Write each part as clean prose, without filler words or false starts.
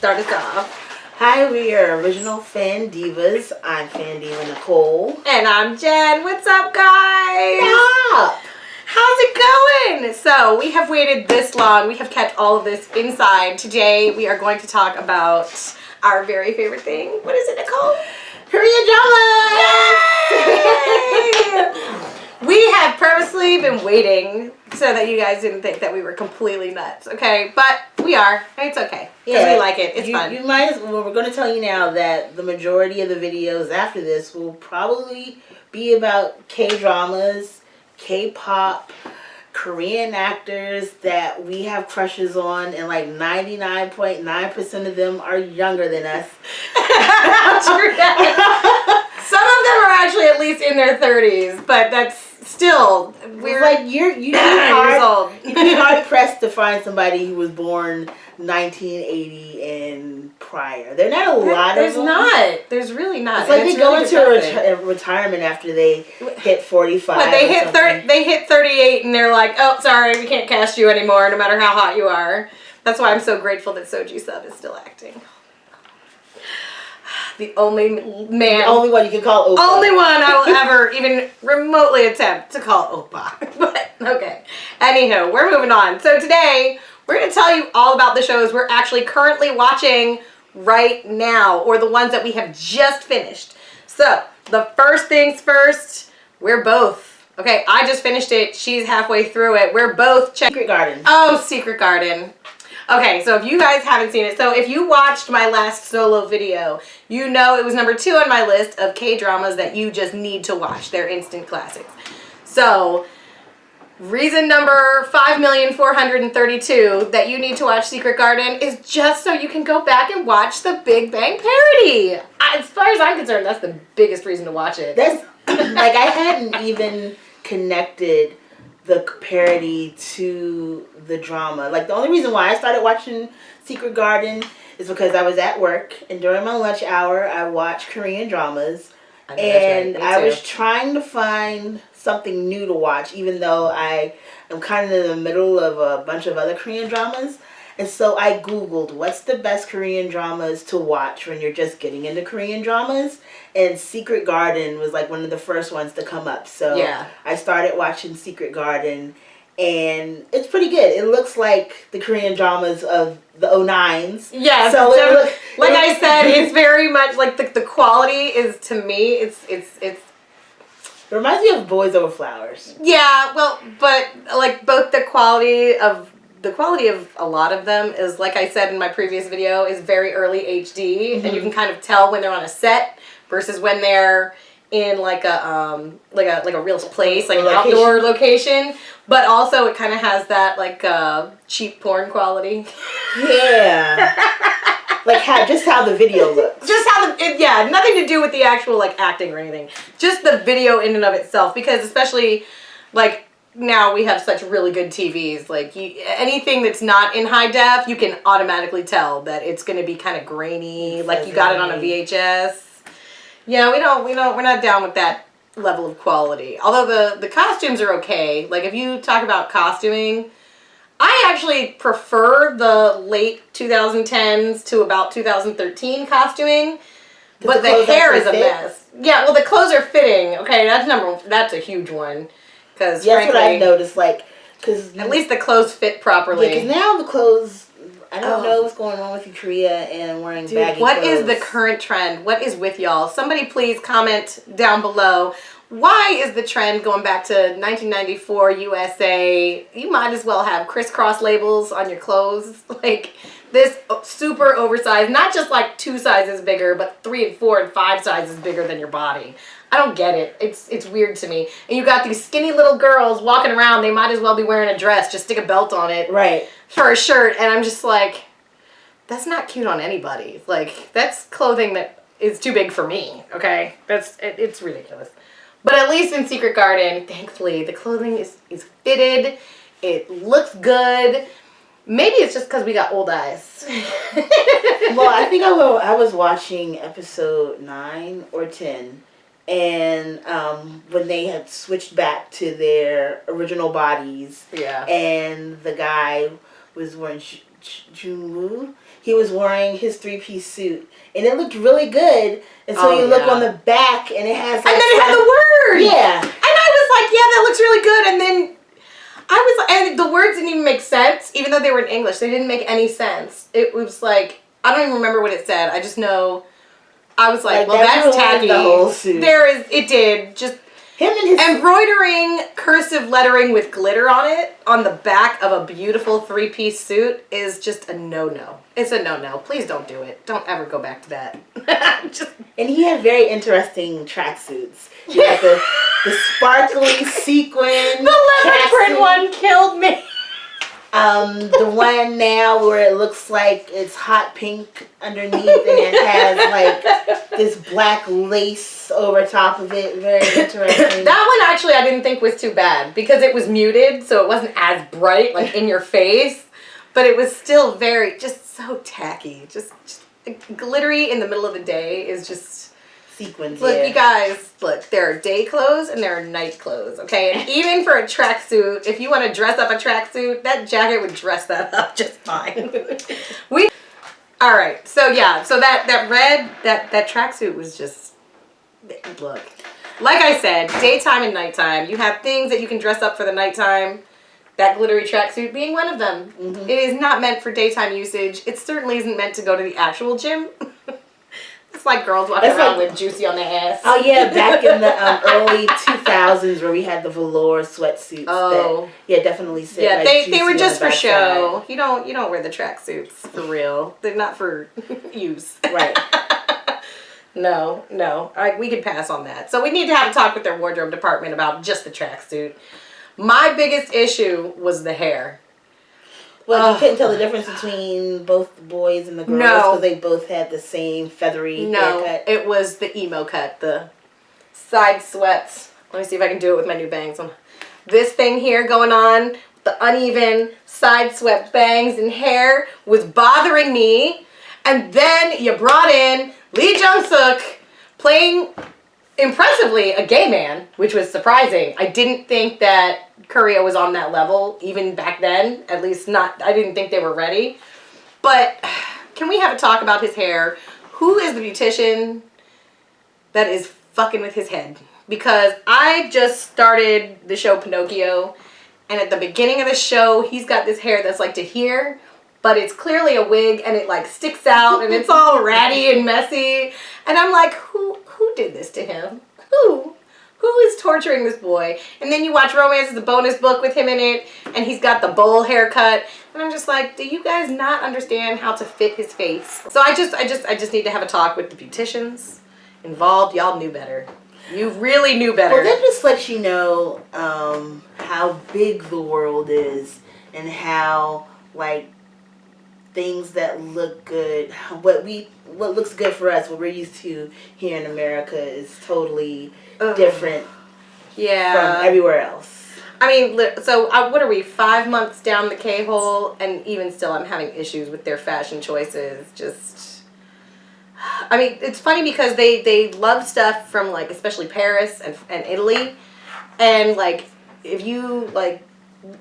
start us off. Hi, we are Original Fan Divas. I'm Fan Diva Nicole. And I'm Jen. What's up, guys? Stop! How's it going? So, we have waited this long. We have kept all of this inside. Today, we are going to talk about our very favorite thing. What is it, Nicole? Korean drama! Yay! We have purposely been waiting so that you guys didn't think that we were completely nuts, okay? But we are. It's okay. Because we like it. It's fun. You might as well, we're going to tell you now that the majority of the videos after this will probably be about K-dramas, K-pop, Korean actors that we have crushes on, and like 99.9% of them are younger than us. Some of them are actually at least in their 30s, but that's still weird. Like you'd be hard pressed to find somebody who was born 1980 and prior. There are not a lot of them. There's really not. It's like they go into a retirement after they hit 45. But they hit 38 and they're like, oh, sorry, we can't cast you anymore, no matter how hot you are. That's why I'm so grateful that Soji Sub is still acting. The only one you can call Oppa. Only one I will ever even remotely attempt to call Oppa. But, okay. Anywho, we're moving on. So today, we're going to tell you all about the shows we're actually currently watching right now, or the ones that we have just finished. So, the first things first, we're both. Okay, I just finished it. She's halfway through it. We're both Secret Garden. Oh, Secret Garden. Okay, so if you guys haven't seen it, so if you watched my last solo video, you know it was number 2 on my list of K-dramas that you just need to watch. They're instant classics. So, reason number 5,432 that you need to watch Secret Garden is just so you can go back and watch the Big Bang parody. As far as I'm concerned, that's the biggest reason to watch it. That's, like, I hadn't even connected the parody to the drama. Like, the only reason why I started watching Secret Garden is because I was at work, and during my lunch hour, I watched Korean dramas, and I was trying to find something new to watch, even though I am kind of in the middle of a bunch of other Korean dramas. And so I Googled what's the best Korean dramas to watch when you're just getting into Korean dramas. And Secret Garden was like one of the first ones to come up. So yeah. I started watching Secret Garden, and it's pretty good. It looks like the Korean dramas of the 09s. Yeah, so I said, it's very much like the quality is, to me, it's it reminds me of Boys Over Flowers. Yeah, well, but like both the quality of a lot of them is, like I said in my previous video, is very early HD, and you can kind of tell when they're on a set versus when they're in like a real place, like an outdoor location. But also it kind of has that like cheap porn quality. Yeah. Like how the video looks. Just how nothing to do with the actual like acting or anything. Just the video in and of itself, because especially like now we have such really good TVs. Like anything that's not in high def, you can automatically tell that it's going to be kind of grainy, like you got it on a VHS. Yeah, we're not down with that level of quality. Although the costumes are okay. Like if you talk about costuming, I actually prefer the late 2010s to about 2013 costuming, but the hair is a mess. Yeah, well the clothes are fitting. Okay, that's a huge one. Because that's what I've noticed, like, because at least the clothes fit properly. Yeah, because now the clothes, I don't know what's going on with in Korea and wearing baggy what clothes. Is the current trend? What is with y'all? Somebody please comment down below. Why is the trend going back to 1994 USA? You might as well have crisscross labels on your clothes. Like this super oversized, not just like 2 sizes bigger, but 3 and 4 and 5 sizes bigger than your body. I don't get it. It's weird to me. And you got these skinny little girls walking around. They might as well be wearing a dress. Just stick a belt on it. Right. For a shirt. And I'm just like, that's not cute on anybody. Like, that's clothing that is too big for me. Okay? It's ridiculous. But at least in Secret Garden, thankfully, the clothing is fitted. It looks good. Maybe it's just because we got old eyes. Well, I think I was watching episode 9 or 10. And when they had switched back to their original bodies, and the guy was wearing Junwoo, he was wearing his 3-piece suit, and it looked really good until you look on the back, and it has like, and then it had the words. Yeah, and I was like, yeah, that looks really good, and then I was like, and the words didn't even make sense, even though they were in English. They didn't make any sense. It was like, I don't even remember what it said. I just know, I was like well, that's tacky. The whole suit. It did just. Him and his embroidering cursive lettering with glitter on it on the back of a beautiful 3-piece suit is just a no-no. It's a no-no. Please don't do it. Don't ever go back to that. And he had very interesting tracksuits. He had the sparkly sequin. The leopard print one killed me. The one now where it looks like it's hot pink underneath and it has like this black lace over top of it. Very interesting. That one actually I didn't think was too bad because it was muted, so it wasn't as bright, like in your face, but it was still very, just so tacky. Just glittery in the middle of the day is just... Sequins, look, you guys, look, there are day clothes and there are night clothes, okay? And even for a tracksuit, if you want to dress up a tracksuit, that jacket would dress that up just fine. All right, so yeah, so that red, that tracksuit was just, look. Like I said, daytime and nighttime, you have things that you can dress up for the nighttime, that glittery tracksuit being one of them. Mm-hmm. It is not meant for daytime usage. It certainly isn't meant to go to the actual gym. It's like girls walking around with juicy on their ass. Oh yeah, back in the early 2000s where we had the velour sweatsuits. Oh, that, definitely. Yeah, they were just for show. You don't wear the tracksuits for real. They're not for use. Right. No. We could pass on that. So we need to have a talk with their wardrobe department about just the tracksuit. My biggest issue was the hair. Well, you couldn't tell the difference between both the boys and the girls because they both had the same feathery haircut. It was the emo cut, the side sweats. Let me see if I can do it with my new bangs on. This thing here going on, the uneven side swept bangs and hair was bothering me. And then you brought in Lee Jung-suk playing impressively a gay man, which was surprising. I didn't think that Korea was on that level, even back then. At least not, I didn't think they were ready. But can we have a talk about his hair? Who is the beautician that is fucking with his head? Because I just started the show Pinocchio, and at the beginning of the show, he's got this hair that's like to here, but it's clearly a wig, and it like sticks out, and it's all ratty and messy. And I'm like, who did this to him? Who is torturing this boy? And then you watch Romance as a bonus book with him in it, and he's got the bowl haircut, and I'm just like, do you guys not understand how to fit his face? So I just need to have a talk with the beauticians involved. Y'all knew better. You really knew better. Well, that just lets you know how big the world is and how like things that look good, what looks good for us, what we're used to here in America is totally different from everywhere else. I mean, so what are we, 5 months down the K-hole, and even still I'm having issues with their fashion choices. Just, I mean, it's funny because they love stuff from like, especially Paris and Italy, and like, if you like,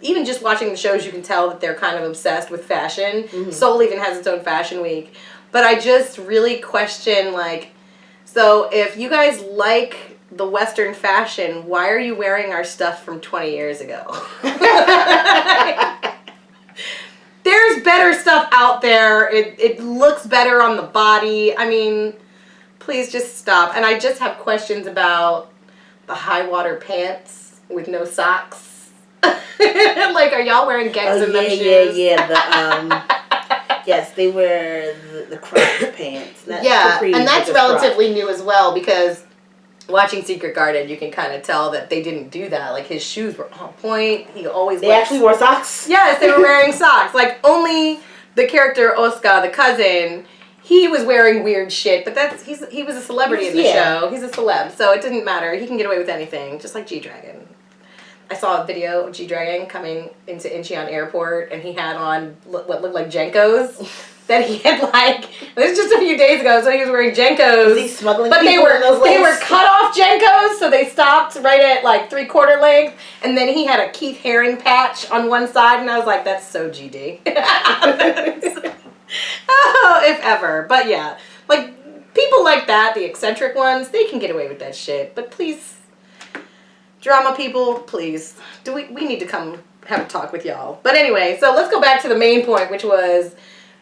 even just watching the shows, you can tell that they're kind of obsessed with fashion. Mm-hmm. Seoul even has its own fashion week. But I just really question, like, so if you guys like the Western fashion, why are you wearing our stuff from 20 years ago? There's better stuff out there. It looks better on the body. I mean, please just stop. And I just have questions about the high water pants with no socks. Like, are y'all wearing Gex in them shoes? Yes, they wear the crop pants. And that's relatively new as well, because watching Secret Garden, you can kind of tell that they didn't do that. Like, his shoes were on point. They actually wore socks? Yes, they were wearing socks. Like, only the character Oscar, the cousin, he was wearing weird shit, but he was a celebrity in the show. He's a celeb, so it didn't matter. He can get away with anything, just like G-Dragon. I saw a video of G-Dragon coming into Incheon Airport, and he had on what looked like Jenkos. That he had like, this was just a few days ago, so he was wearing Jenkos. Was he smuggling? But they were cut off Jenkos, so they stopped right at like 3/4 length, and then he had a Keith Haring patch on one side, and I was like, that's so GD. Oh, if ever. But yeah, like people like that, the eccentric ones, they can get away with that shit. But please, drama people, please, we need to come have a talk with y'all. But anyway, so let's go back to the main point, which was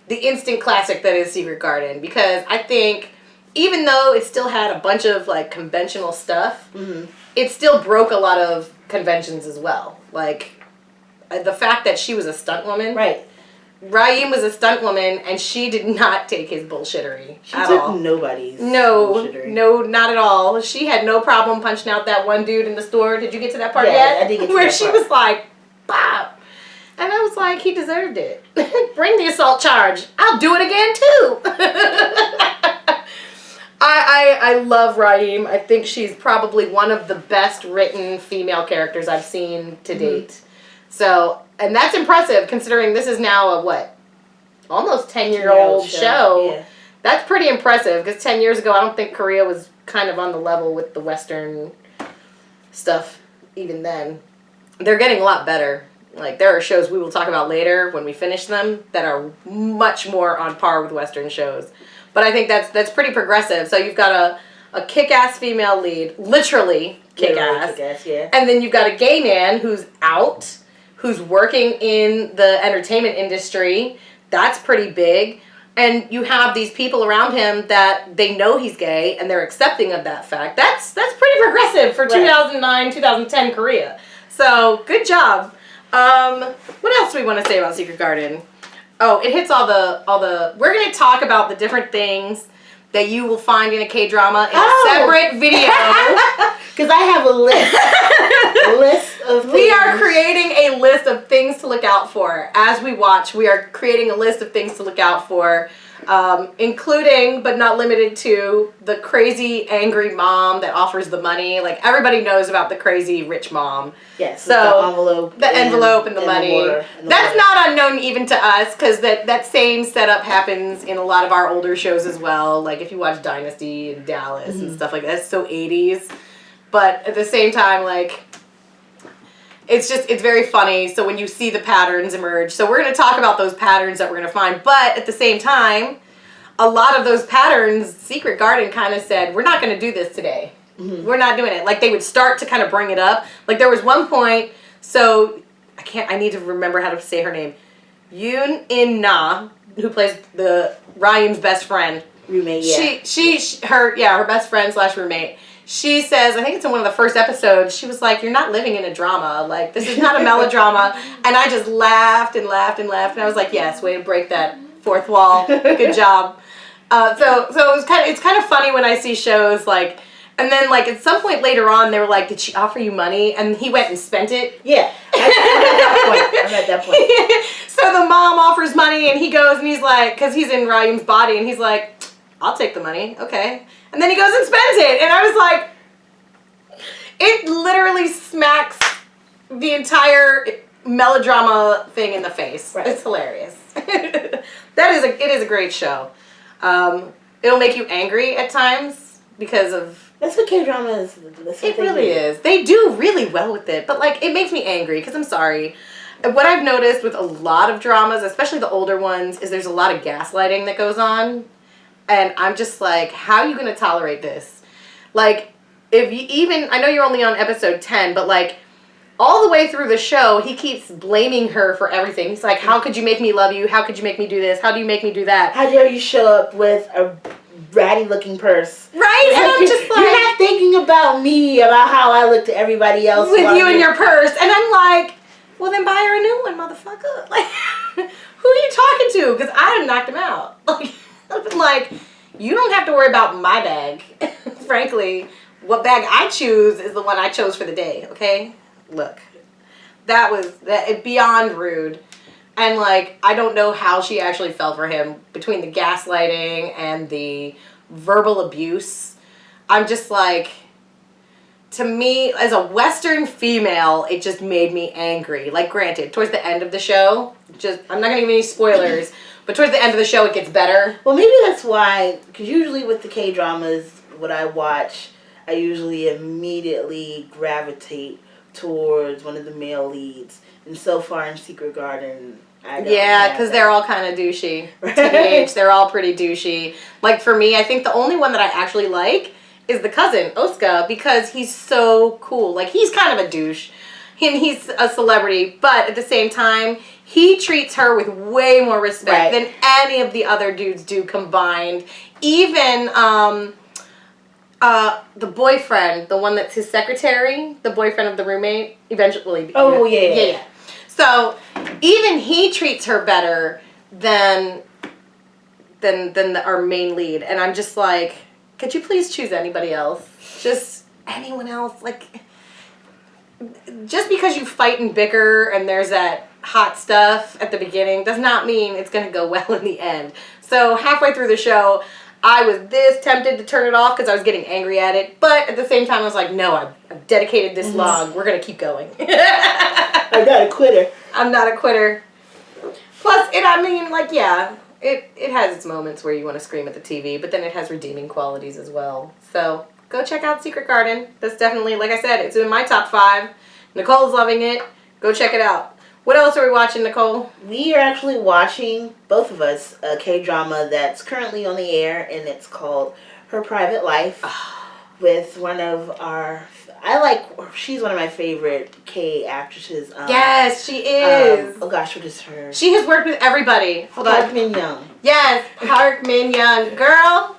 the instant classic that is Secret Garden, because I think even though it still had a bunch of like conventional stuff, it still broke a lot of conventions as well. Like the fact that she was a stunt woman. Right. Raheem was a stunt woman, and she did not take his bullshittery at all. She took nobody's bullshittery. No, not at all. She had no problem punching out that one dude in the store. Did you get to that part yet? I did get to where that she part. was like, "Bop," and I was like, he deserved it. Bring the assault charge. I'll do it again too. I love Raheem. I think she's probably one of the best written female characters I've seen to date. So, and that's impressive considering this is now a what? Almost 10-year-old show. Yeah. That's pretty impressive because 10 years ago I don't think Korea was kind of on the level with the Western stuff even then. They're getting a lot better. Like there are shows we will talk about later when we finish them that are much more on par with Western shows. But I think that's pretty progressive. So you've got a kick-ass female lead, literally kick-ass. Yeah. And then you've got a gay man who's out, who's working in the entertainment industry. That's pretty big. And you have these people around him that they know he's gay and they're accepting of that fact. That's pretty progressive for 2009, 2010 Korea. So good job. What else do we want to say about Secret Garden? Oh, it hits all the. We're going to talk about the different things that you will find in a K-drama in a separate video. Because I have a list of things. We are creating a list of things to look out for. As we watch, we are creating a list of things to look out for, including, but not limited to, the crazy, angry mom that offers the money. Like, everybody knows about the crazy, rich mom. Yes, so the envelope and the money. That's not unknown even to us, because that same setup happens in a lot of our older shows as well. Like, if you watch Dynasty and Dallas and stuff like that, it's so 80s. But at the same time, like, it's very funny. So when you see the patterns emerge. So we're going to talk about those patterns that we're going to find. But at the same time, a lot of those patterns, Secret Garden kind of said, we're not going to do this today. We're not doing it. Like, they would start to kind of bring it up. Like, there was one point, so I need to remember how to say her name. Yoon In Na, who plays Ryan's best friend. Roommate, yeah. Her best friend / roommate. She says, I think it's in one of the first episodes, she was like, you're not living in a drama. Like, this is not a melodrama. And I just laughed and laughed and laughed. And I was like, yes, way to break that fourth wall. Good job. So it's kind of funny when I see shows like, and then like at some point later on, they were like, did she offer you money? And he went and spent it. Yeah, I'm at that point. So the mom offers money and he goes and he's like, because he's in Raheem's body, and he's like, I'll take the money. Okay. And then he goes and spends it. And I was like, it literally smacks the entire melodrama thing in the face. Right. It's hilarious. It is a great show. It'll make you angry at times because of... That's what K-drama is. It really is. They do really well with it. But, like, it makes me angry because I'm sorry. What I've noticed with a lot of dramas, especially the older ones, is there's a lot of gaslighting that goes on. And I'm just like, how are you going to tolerate this? Like, if you even... I know you're only on episode 10, but, like, all the way through the show, he keeps blaming her for everything. He's like, how could you make me love you? How could you make me do this? How do you make me do that? How dare you show up with a ratty-looking purse? Right? And I'm just like... You're not thinking about me, about how I look to everybody else. With you and your purse. And I'm like, well, then buy her a new one, motherfucker. Like, who are you talking to? Because I done knocked him out. Like, I've been like, you don't have to worry about my bag. Frankly, what bag I choose is the one I chose for the day, okay? Look, that was beyond rude. And, like, I don't know how she actually fell for him between the gaslighting and the verbal abuse. I'm just like, to me, as a Western female, it just made me angry. Like, granted, towards the end of the show, I'm not going to give any spoilers, but towards the end of the show, it gets better. Well, maybe that's why, because usually with the K-dramas, what I watch, I usually immediately immediately gravitate towards one of the male leads. And so far in Secret Garden, I don't. Yeah, because they're all kind of douchey. TBH, they're all pretty douchey. Like, for me, I think the only one that I actually like is the cousin, Oska, because he's so cool. Like, he's kind of a douche. And he's a celebrity, but at the same time, he treats her with way more respect than any of the other dudes do combined. Even the boyfriend, the one that's his secretary, the boyfriend of the roommate, eventually. Oh, yeah. So even he treats her better than our main lead, and I'm just like, could you please choose anybody else? Just anyone else, like. Just because you fight and bicker and there's that hot stuff at the beginning does not mean it's going to go well in the end. So halfway through the show, I was this tempted to turn it off because I was getting angry at it. But at the same time, I was like, no, I've dedicated this long. We're going to keep going. I'm not a quitter. I'm not a quitter. Plus, it has its moments where you want to scream at the TV, but then it has redeeming qualities as well. So go check out Secret Garden. That's definitely, like I said, it's in my top 5. Nicole's loving it. Go check it out. What else are we watching, Nicole? We are actually watching, both of us, a K-drama that's currently on the air, and it's called Her Private Life with one of our... she's one of my favorite K actresses. Yes, she is. Oh gosh, what is her? She has worked with everybody. Hold on. Park Min Young. Yes, Park Min Young. Girl,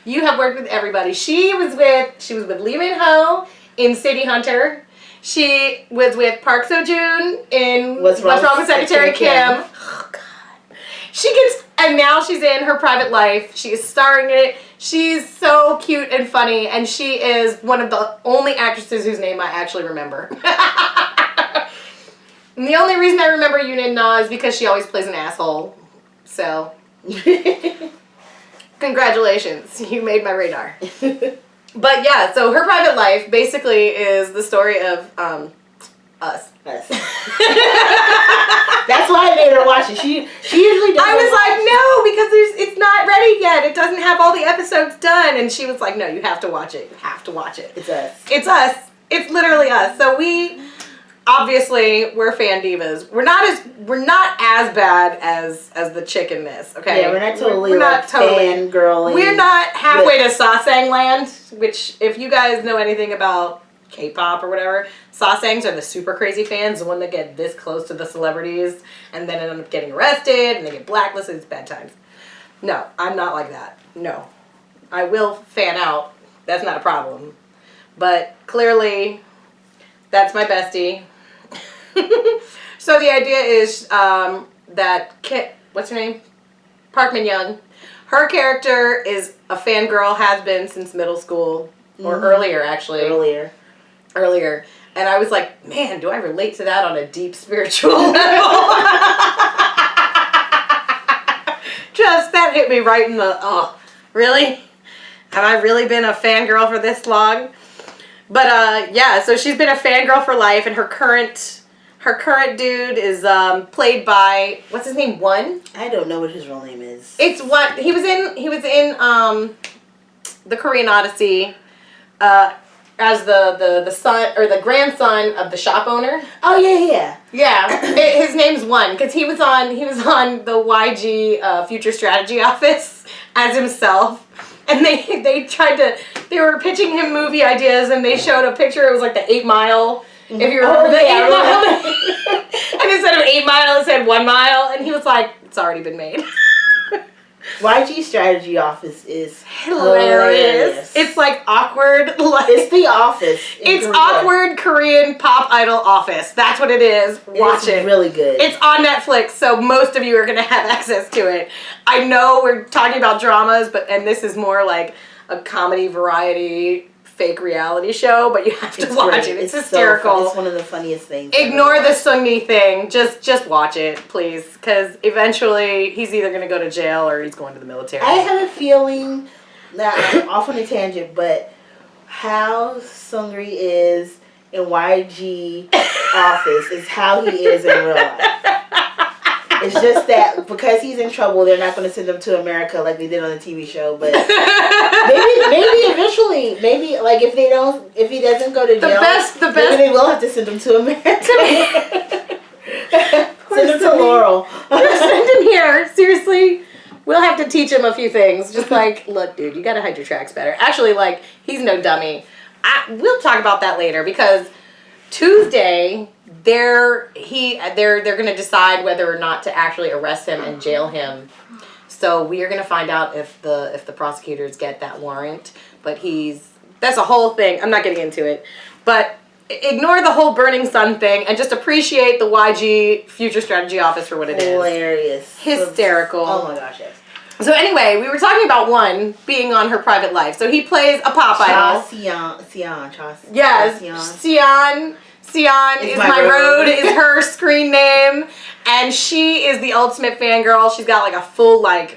you have worked with everybody. She was with Lee Min Ho in City Hunter. She was with Park Seo Joon in What's Wrong with Secretary Kim. Oh God. And now she's in Her Private Life. She is starring in it. She's so cute and funny, and she is one of the only actresses whose name I actually remember. And the only reason I remember Yunin Na is because she always plays an asshole. So, congratulations. You made my radar. But yeah, so Her Private Life basically is the story of us. That's why I made her watch it. She usually doesn't. I was like, no, because it's not ready yet. It doesn't have all the episodes done. And she was like, no, you have to watch it. You have to watch it. It's us. It's us. It's literally us. So we're fan divas. We're not as bad as the chick in this. Okay. Yeah, we're not totally fangirling. We're not halfway to Sasang land. Which, if you guys know anything about K-pop or whatever, Sasangs are the super crazy fans, the one that get this close to the celebrities and then end up getting arrested and they get blacklisted. It's bad times. No, I'm not like that. No. I will fan out. That's not a problem. But clearly, that's my bestie. So the idea is that what's her name? Park Min Young. Her character is a fangirl, has been since middle school, or earlier actually. Earlier. And I was like, man, do I relate to that on a deep spiritual level? Just, that hit me right in the, really? Have I really been a fangirl for this long? But, yeah, so she's been a fangirl for life, and her current dude is played by, what's his name, One? I don't know what his real name is. It's One. He was in the Korean Odyssey, as the son or the grandson of the shop owner. Oh yeah. His name's One because he was on the YG Future Strategy Office as himself, and they were pitching him movie ideas, and they showed a picture. It was like the 8 Mile. If you remember 8 Mile, and instead of 8 Mile, it said 1 mile, and he was like, "It's already been made." YG Strategy Office is hilarious. It's like awkward. It's The Office. It's Korea. Awkward Korean pop idol office. That's what it is. Watch it. It's really good. It's on Netflix, so most of you are going to have access to it. I know we're talking about dramas, and this is more like a comedy variety fake reality show, but you have to watch it. It's hysterical. It's one of the funniest things. Ignore the Sungi thing. Just watch it, please, because eventually he's either going to go to jail or he's going to the military. I have a feeling that I'm off on a tangent, but how Sungri is in YG Office is how he is in real life. It's just that because he's in trouble, they're not going to send him to America like they did on the TV show. But maybe eventually, maybe like if he doesn't go to jail, maybe they will have to send him to America. Send him to Laurel. Send him here. Seriously. We'll have to teach him a few things. Just like, look, dude, you gotta hide your tracks better. Actually, like, he's no dummy. We'll talk about that later because Tuesday they're gonna decide whether or not to actually arrest him and jail him. So we are gonna find out if the prosecutors get that warrant. But that's a whole thing. I'm not getting into it. But ignore the whole burning sun thing and just appreciate the YG Future Strategy Office for what it is. Hilarious. Hysterical. Oh my gosh, yes. So anyway, we were talking about one being on her private life. So he plays a pop idol. Sion. Yes. Sion is my road is her screen name. And she is the ultimate fangirl. She's got like a full it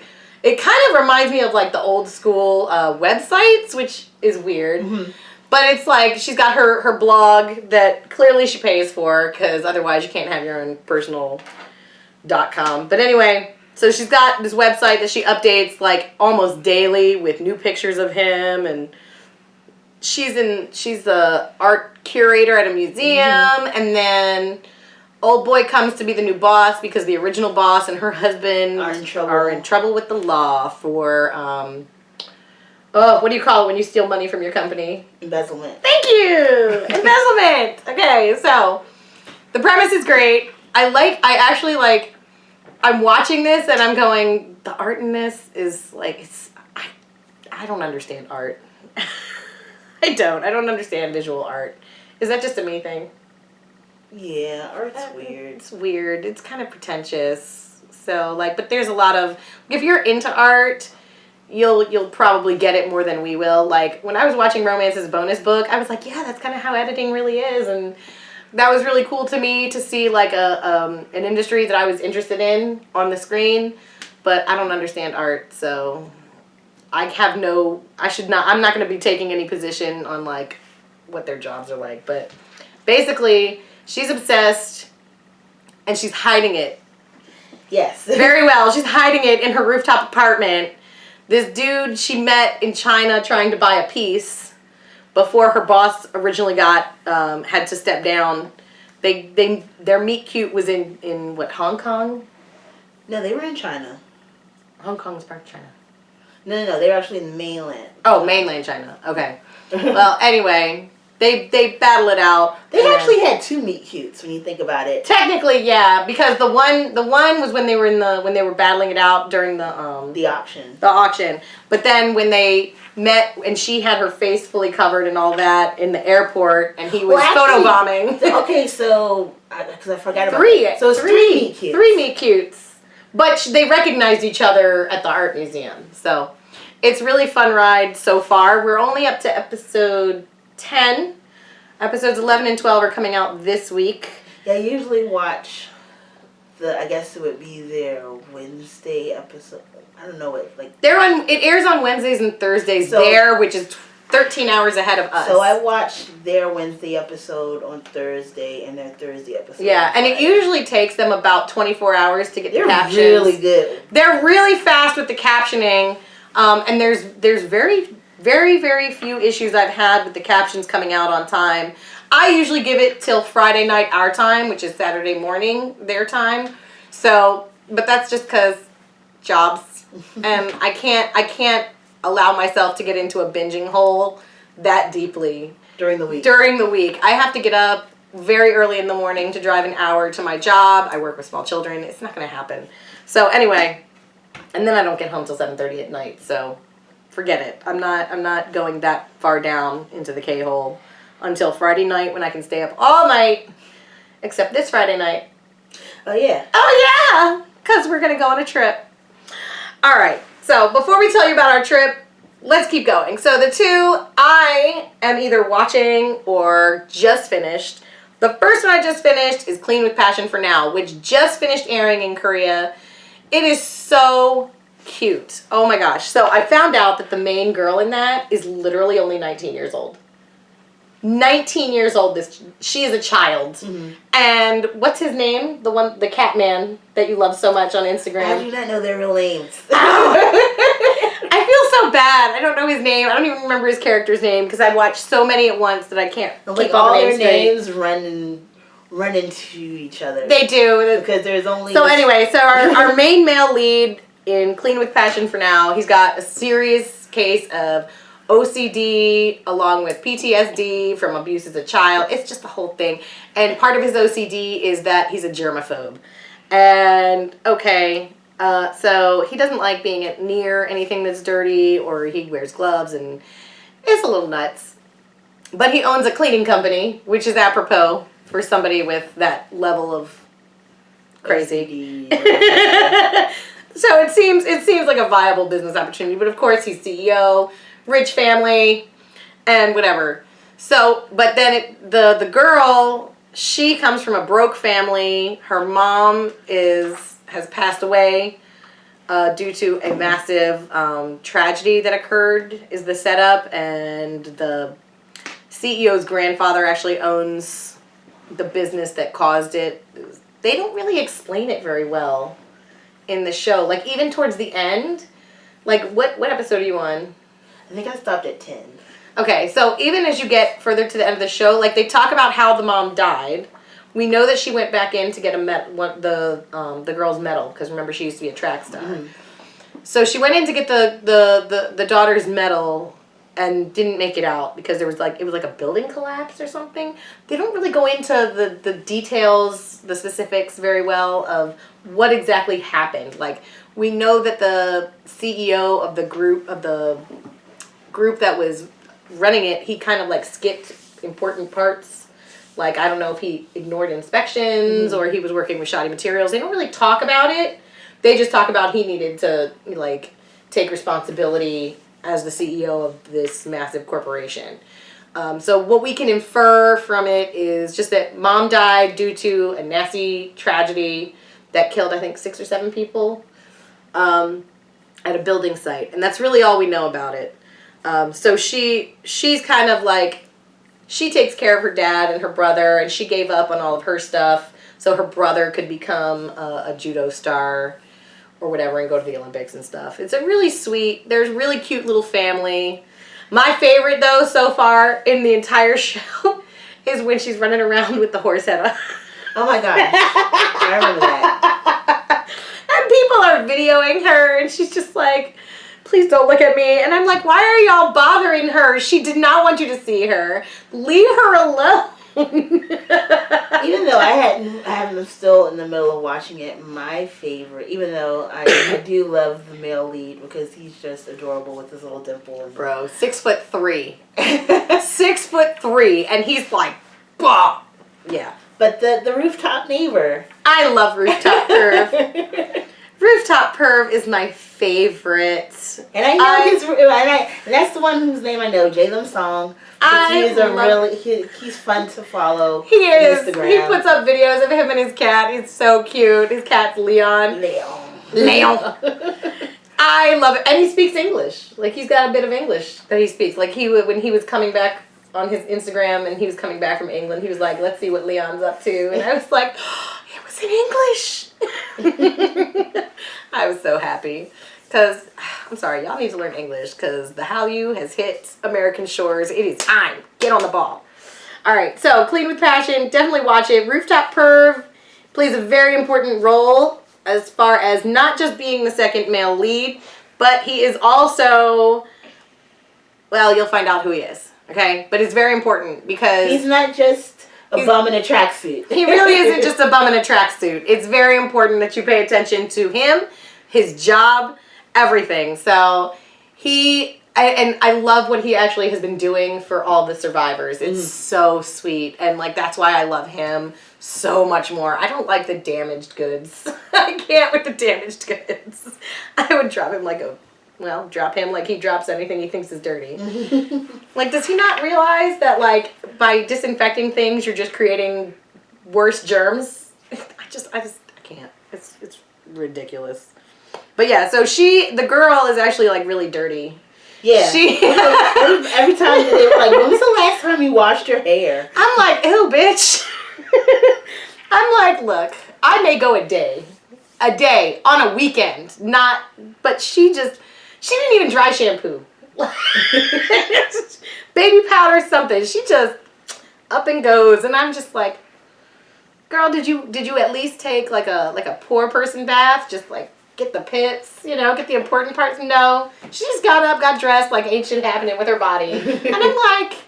kind of reminds me of like the old school websites, which is weird. Mm-hmm. But it's like she's got her blog that clearly she pays for because otherwise you can't have your own personal.com. But anyway, so she's got this website that she updates like almost daily with new pictures of him, and she's the art curator at a museum, and then old boy comes to be the new boss because the original boss and her husband are in trouble with the law for what do you call it when you steal money from your company? Embezzlement. Thank you! Embezzlement! Okay, so the premise is great. I'm watching this and I'm going, the art in this is like, I don't understand art. I don't understand visual art. Is that just a me thing? Yeah, art's weird. It's weird. It's kind of pretentious. So, but there's a lot of, if you're into art, you'll probably get it more than we will. Like, when I was watching Romance's bonus book, I was like, yeah, that's kind of how editing really is. And that was really cool to me to see, like, an industry that I was interested in on the screen. But I don't understand art, so I'm not going to be taking any position on, like, what their jobs are like. But basically, she's obsessed, and she's hiding it. Yes. Very well. She's hiding it in her rooftop apartment. This dude she met in China trying to buy a piece before her boss originally had to step down. Their meet cute was in what, Hong Kong? No, they were in China. Hong Kong was part of China. No, they were actually in mainland. Oh, mainland China. Okay. Well, anyway, they battle it out. They actually had two meet cutes when you think about it. Technically, yeah, because the one was when they were battling it out during the auction. The auction. But then when they met and she had her face fully covered and all that in the airport and he was photobombing. Okay, so because I forgot about that. So it's three meet cutes. Three meet cutes. But they recognized each other at the art museum. So it's really fun ride so far. We're only up to episode 10. Episodes 11 and 12 are coming out this week. Yeah, I usually watch I guess it would be their Wednesday episode. I don't know what, it airs on Wednesdays and Thursdays which is 13 hours ahead of us. So I watched their Wednesday episode on Thursday and their Thursday episode. Yeah, and it usually takes them about 24 hours to get the captions. They're really good. They're really fast with the captioning, and there's very, very, very few issues I've had with the captions coming out on time. I usually give it till Friday night our time, which is Saturday morning their time. So, but that's just because jobs, and I can't allow myself to get into a binging hole that deeply during the week. I have to get up very early in the morning to drive an hour to my job. I work with small children. It's not going to happen. So anyway, and then I don't get home till 7:30 at night. So forget it. I'm not going that far down into the K-hole until Friday night when I can stay up all night, except this Friday night. Oh yeah. Oh yeah, because we're going to go on a trip. All right. So before we tell you about our trip, let's keep going. So the two I am either watching or just finished. The first one I just finished is Clean with Passion for Now, which just finished airing in Korea. It is so cute. Oh my gosh. So I found out that the main girl in that is literally only 19 years old. 19 years old. She is a child. And what's his name? The cat man that you love so much on Instagram. How do you not know their real names? I feel so bad. I don't know his name. I don't even remember his character's name because I watched so many at once that I can't keep all the their names names run into each other. They do. Because there's only... So anyway, so our main male lead in Clean with Passion for now, he's got a serious case of OCD along with PTSD from abuse as a child. It's just the whole thing. And part of his OCD is that he's a germaphobe. And, okay, so he doesn't like being near anything that's dirty, or he wears gloves, and it's a little nuts. But he owns a cleaning company, which is apropos for somebody with that level of crazy. So it seems like a viable business opportunity, but of course he's CEO, rich family, and whatever. So, but then the girl, she comes from a broke family. Her mom has passed away due to a massive tragedy that occurred, is the setup, and the CEO's grandfather actually owns the business that caused it. They don't really explain it very well in the show. Like, even towards the end, like, what episode are you on? I think I stopped at 10. Okay, so even as you get further to the end of the show, like, they talk about how the mom died. We know that she went back in to get the girl's medal, because remember, she used to be a track star. So she went in to get the daughter's medal and didn't make it out because it was like a building collapse or something. They don't really go into the details, the specifics very well of what exactly happened. Like, we know that the CEO of the group that was running it, he kind of like skipped important parts. Like, I don't know if he ignored inspections or he was working with shoddy materials. They don't really talk about it. They just talk about he needed to, like, take responsibility as the CEO of this massive corporation. So what we can infer from it is just that mom died due to a nasty tragedy that killed, I think, 6 or 7 people at a building site. And that's really all we know about it. So she's kind of like, she takes care of her dad and her brother, and she gave up on all of her stuff so her brother could become a judo star or whatever and go to the Olympics and stuff. It's a really sweet, there's really cute little family. My favorite, though, so far in the entire show is when she's running around with the horse head on. Oh my gosh. I remember that. And people are videoing her, and she's just like, please don't look at me. And I'm like, why are y'all bothering her? She did not want you to see her. Leave her alone. Even though I'm still in the middle of watching it, my favorite, even though I do love the male lead because he's just adorable with his little dimple. Bro, 6'3". 6'3", and he's like, bah. Yeah. But the rooftop neighbor. I love Rooftop Perv. Rooftop Perv is my favorite. And I know and that's the one whose name I know, Jalen Song. He's fun to follow. He is. On Instagram. He puts up videos of him and his cat. He's so cute. His cat's Leon. Leon. I love it. And he speaks English. Like, he's got a bit of English that he speaks. Like, when he was coming back on his Instagram and he was coming back from England, he was like, let's see what Leon's up to. And I was like, oh, it was in English. I was so happy. Because, I'm sorry, y'all need to learn English because the Hallyu has hit American shores. It is time. Get on the ball. All right, so Clean with Passion, definitely watch it. Rooftop Perv plays a very important role as far as not just being the second male lead, but he is also, well, you'll find out who he is, okay? But it's very important because he's not just a bum in a tracksuit. He really isn't just a bum in a tracksuit. It's very important that you pay attention to him, his job, everything. So I love what he actually has been doing for all the survivors. It's so sweet. And like, that's why I love him so much more. I don't like the damaged goods. I can't with the damaged goods. I would drop him drop him like he drops anything he thinks is dirty. Like, does he not realize that, like, by disinfecting things, you're just creating worse germs? I can't. It's ridiculous. But yeah, so the girl is actually, like, really dirty. Yeah. Every time they were like, when was the last time you washed your hair? I'm like, ew, bitch. I'm like, look, I may go a day on a weekend, but she didn't even dry shampoo. Baby powder, something. She just up and goes, and I'm just like, girl, did you at least take like a poor person bath? Just like get the pits, get the important parts. No, she just got up, got dressed like ain't shit happening with her body, and I'm like,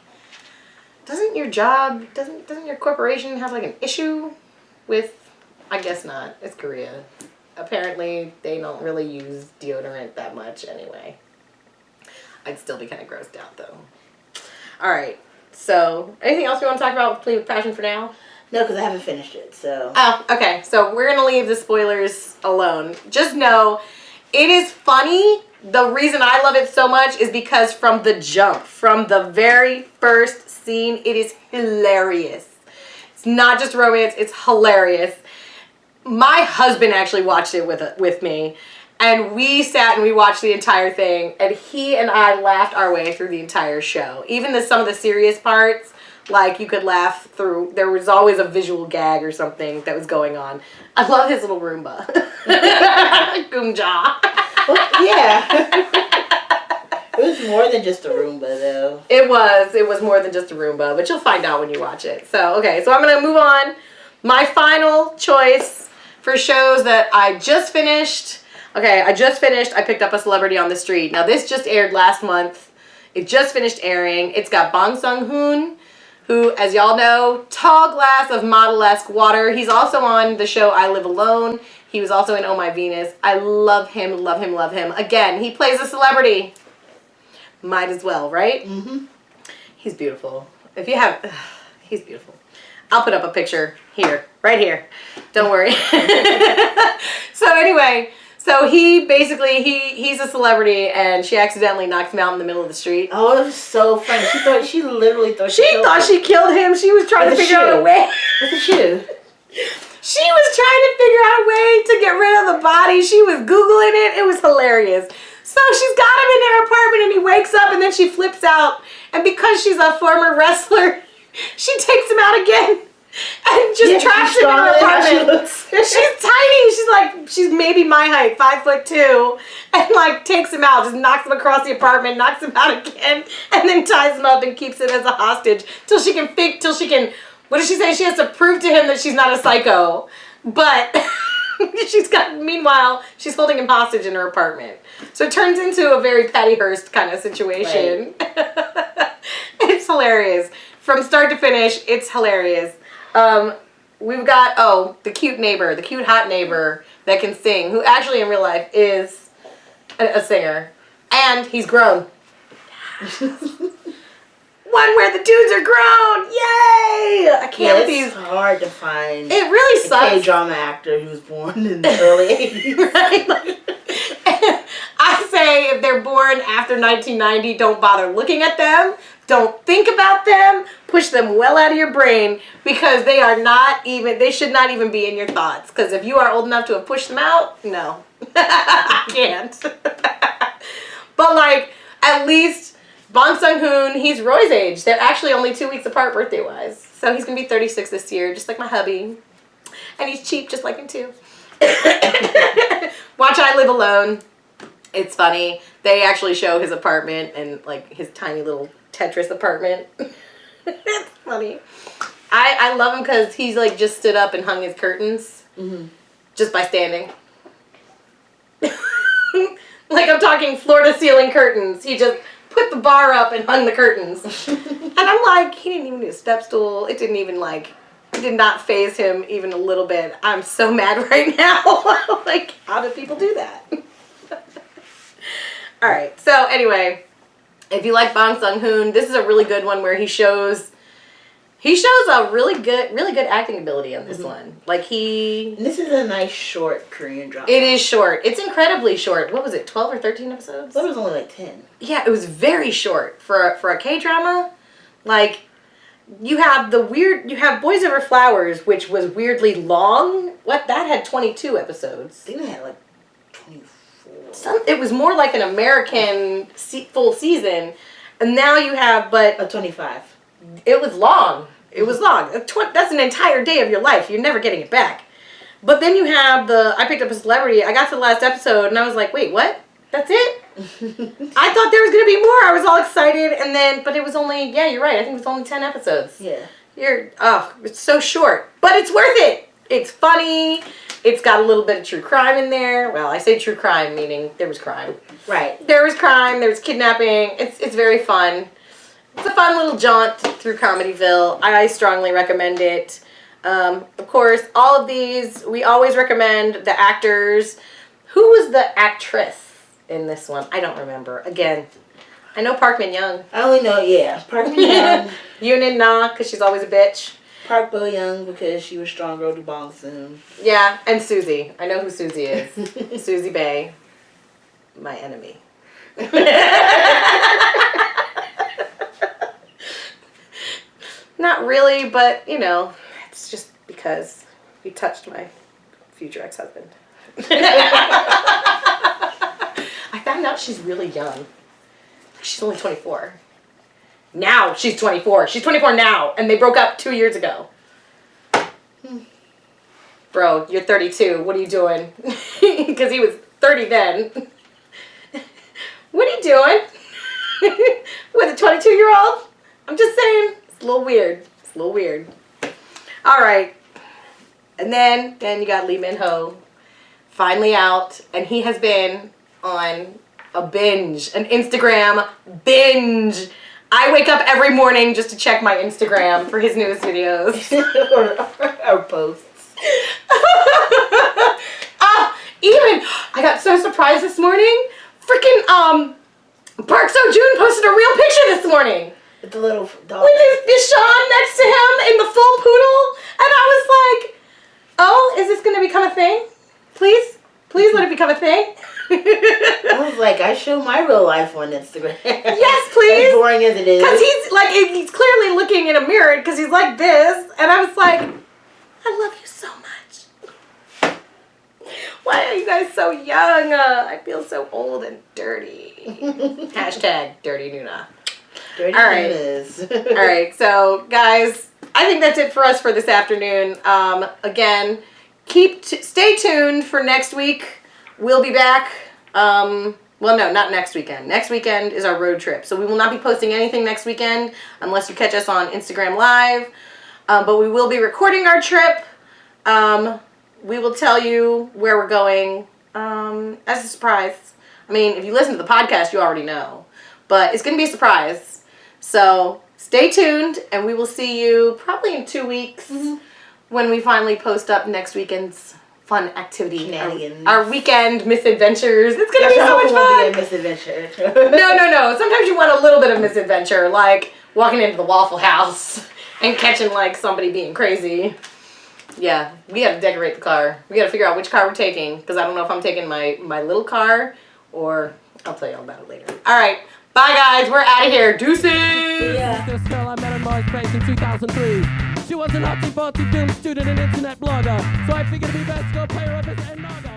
doesn't your corporation have like an issue with? I guess not. It's Korea. Apparently, they don't really use deodorant that much anyway. I'd still be kind of grossed out though. All right. So, anything else we want to talk about with Plea with Passion for now? No, because I haven't finished it, so. Oh, okay. So, we're going to leave the spoilers alone. Just know, it is funny. The reason I love it so much is because from the jump, from the very first scene, it is hilarious. It's not just romance, it's hilarious. My husband actually watched it with me. And we sat and we watched the entire thing, and he and I laughed our way through the entire show. Even some of the serious parts, like you could laugh through. There was always a visual gag or something that was going on. I love his little Roomba. Goomja. Well, yeah. It was more than just a Roomba, though. It was more than just a Roomba, but you'll find out when you watch it. So, okay, so I'm going to move on. My final choice for shows that I just finished. Okay, I just finished. I picked up A Celebrity on the Street. Now, this just aired last month. It just finished airing. It's got Bong Sung-hoon, who, as y'all know, tall glass of model-esque water. He's also on the show I Live Alone. He was also in Oh My Venus. I love him, love him, love him. Again, he plays a celebrity. Might as well, right? Mm-hmm. He's beautiful. He's beautiful. I'll put up a picture here, right here. Don't worry. So anyway... So he basically, he's a celebrity, and she accidentally knocks him out in the middle of the street. Oh, it was so funny. She literally thought she killed him. She was trying to figure out a way. With a shoe. She was trying to figure out a way to get rid of the body. She was Googling it. It was hilarious. So she's got him in her apartment, and he wakes up, and then she flips out. And because she's a former wrestler, she takes him out again. And just traps him in her apartment. She's tiny. She's maybe my height, 5'2", and like takes him out, just knocks him across the apartment, knocks him out again, and then ties him up and keeps him as a hostage till she can. What does she say? She has to prove to him that she's not a psycho, but meanwhile, she's holding him hostage in her apartment. So it turns into a very Patty Hearst kind of situation. Right. It's hilarious. From start to finish, it's hilarious. We've got, the cute hot neighbor that can sing, who actually in real life is a singer. And he's grown. One where the dudes are grown! Yay! I can't It's hard to find it really sucks. A K-drama actor who was born in the early 80s. Right? I say if they're born after 1990, don't bother looking at them. Don't think about them. Push them well out of your brain, because they should not even be in your thoughts. Because if you are old enough to have pushed them out, no. I can't. But like, at least Bong Sung-hoon, he's Roy's age. They're actually only 2 weeks apart birthday-wise. So he's going to be 36 this year, just like my hubby. And he's cheap, just like him too. Watch I Live Alone. It's funny. They actually show his apartment and like his tiny little Tetris apartment. It's funny. I love him because he's like just stood up and hung his curtains just by standing. Like I'm talking floor to ceiling curtains. He just put the bar up and hung the curtains. And I'm like, he didn't even do a step stool. It did not faze him even a little bit. I'm so mad right now. Like, how do people do that? All right. So anyway, if you like Bong Sung-hoon, this is a really good one where he shows a really good acting ability on this one. Like This is a nice short Korean drama. It is short. It's incredibly short. What was it? 12 or 13 episodes? It was only like 10. Yeah, it was very short for a K-drama. Like, you have Boys Over Flowers, which was weirdly long. That had 22 episodes. I think they had like 24. it was more like an American full season. And now you have, but... A 25. It was long. It was long. That's an entire day of your life. You're never getting it back. But then you have I picked up a celebrity. I got to the last episode and I was like, wait, what? That's it? I thought there was going to be more. I was all excited. And then, but it was only, yeah, you're right. I think it was only 10 episodes. Yeah. It's so short. But it's worth it. It's funny. It's got a little bit of true crime in there. Well, I say true crime, meaning there was crime. Right. There was crime. There was kidnapping. It's very fun. It's a fun little jaunt through Comedyville. I strongly recommend it. Of course, all of these, we always recommend the actors. Who was the actress in this one? I don't remember. Again, I know Park Min Young. I only know, Park Min Young. Yunin Na, because she's always a bitch. Park Bo Young, because she was strong, girl to bong soon. Yeah, and Susie. I know who Susie is. Susie Bay, my enemy. Not really, but, you know, it's just because you touched my future ex-husband. I found out she's really young. She's only 24. Now she's 24. She's 24 now, and they broke up 2 years ago. Bro, you're 32. What are you doing? Because he was 30 then. What are you doing? With a 22-year-old? I'm just saying. It's a little weird. It's a little weird. All right. And then you got Lee Min-ho. Finally out. And he has been on a binge. An Instagram binge. I wake up every morning just to check my Instagram for his newest videos. or posts. I got so surprised this morning. Freaking Park Seo-joon posted a real picture this morning. With the little dog. With his Sean next to him in the full poodle. And I was like, oh, is this going to become a thing? Please? Please let it become a thing. I was like, I show my real life on Instagram. Yes, please. As boring as it is. Because he's clearly looking in a mirror because he's like this. And I was like, I love you so much. Why are you guys so young? I feel so old and dirty. Hashtag dirty Nuna. Dirty All right. Nunas. All right. So, guys, I think that's it for us for this afternoon. Again, stay tuned for next week. We'll be back. Well, no, not next weekend. Next weekend is our road trip. So we will not be posting anything next weekend unless you catch us on Instagram Live. But we will be recording our trip. We will tell you where we're going as a surprise. I mean, if you listen to the podcast, you already know. But it's going to be a surprise. So stay tuned, and we will see you probably in 2 weeks when we finally post up next weekend's fun activity. Shenanigans. Our weekend misadventures. It's going to be so much fun. Be a misadventure. No. Sometimes you want a little bit of misadventure, like walking into the Waffle House and catching, like, somebody being crazy. Yeah, we got to decorate the car. We got to figure out which car we're taking, because I don't know if I'm taking my little car, or I'll tell you all about it later. All right, bye, guys. We're out of here. Deuces! Yeah. This girl I met on MySpace in 2003. She was an artsy-fartsy film student and internet blogger, so I figured it'd be best to go pay her up as an Naga.